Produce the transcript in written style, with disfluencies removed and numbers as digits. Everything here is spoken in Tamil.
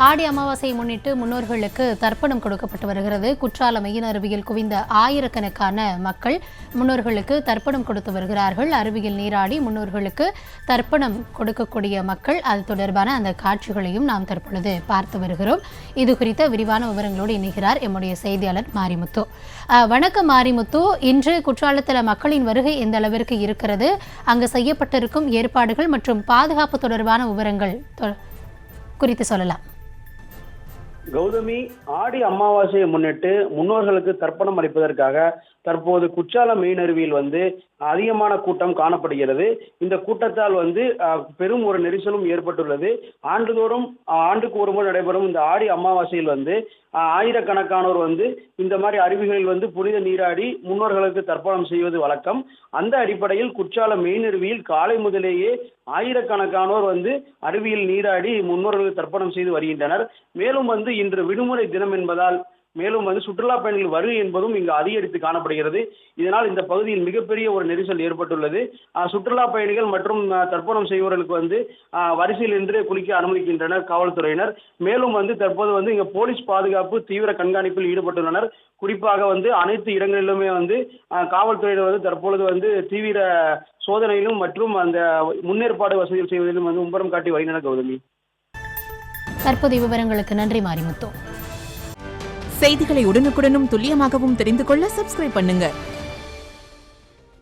ஆடி அமாவாசையை முன்னிட்டு முன்னோர்களுக்கு தர்ப்பணம் கொடுக்கப்பட்டு வருகிறது. குற்றால மெயின் அருவியில் குவிந்த ஆயிரக்கணக்கான மக்கள் முன்னோர்களுக்கு தர்ப்பணம் கொடுத்து வருகிறார்கள். அருவியில் நீராடி முன்னோர்களுக்கு தர்ப்பணம் கொடுக்கக்கூடிய மக்கள், அது தொடர்பான அந்த காட்சிகளையும் நாம் தற்பொழுது பார்த்து வருகிறோம். இது குறித்த விரிவான விவரங்களோடு இணைகிறார் எம்முடைய செய்தியாளர் மாரிமுத்து. வணக்கம் மாரிமுத்து. இன்று குற்றாலத்தில் மக்களின் வருகை எந்த அளவிற்கு இருக்கிறது, அங்கு செய்யப்பட்டிருக்கும் ஏற்பாடுகள் மற்றும் பாதுகாப்பு தொடர்பான விவரங்கள் குறித்து சொல்லலாம். கௌதமி, ஆடி அமாவாசையை முன்னிட்டு முன்னோர்களுக்கு தர்ப்பணம் அளிப்பதற்காக தற்போது குற்றாலம் மெயின் அருவியில் அதிகமான கூட்டம் காணப்படுகிறது. இந்த கூட்டத்தால் பெரும் ஒரு நெரிசலும் ஏற்பட்டுள்ளது. ஆண்டுக்கு ஒரு முறை நடைபெறும் இந்த ஆடி அமாவாசையில் ஆயிரக்கணக்கானோர் இந்த மாதிரி அருவிகளில் புனித நீராடி முன்னோர்களுக்கு தர்ப்பணம் செய்வது வழக்கம். அந்த அடிப்படையில் குற்றாலம் மெயின் அருவியில் காலை முதலேயே ஆயிரக்கணக்கானோர் அருவியில் நீராடி முன்னோர்களுக்கு தர்ப்பணம் செய்து வருகின்றனர். மேலும் இன்று விடுமுறை தினம் என்பதால் மேலும் சுற்றுலா பயணிகள் வருகை என்பதும் இங்கு அதிகரித்து காணப்படுகிறது. இதனால் இந்த பகுதியில் மிகப்பெரிய ஒரு நெரிசல் ஏற்பட்டுள்ளது. சுற்றுலா பயணிகள் மற்றும் தர்ப்பணம் செய்வர்களுக்கு வரிசையில் நின்று குளிக்க அனுமதிக்கின்றனர் காவல்துறையினர். மேலும் தற்போது இங்க போலீஸ் பாதுகாப்பு தீவிர கண்காணிப்பில் ஈடுபட்டுள்ளனர். குறிப்பாக அனைத்து இடங்களிலுமே காவல்துறையினர் தற்பொழுது தீவிர சோதனையிலும் மற்றும் அந்த முன்னேற்பாடு வசதிகள் செய்வதிலும் மும்முரம் காட்டி வருகின்றனர். கௌதமி, தற்போதைய விவரங்களுக்கு நன்றி மாரிமுத்து. செய்திகளை உடனுக்குடனும் துல்லியமாகவும் தெரிந்து கொள்ள சப்ஸ்கிரைப் பண்ணுங்க.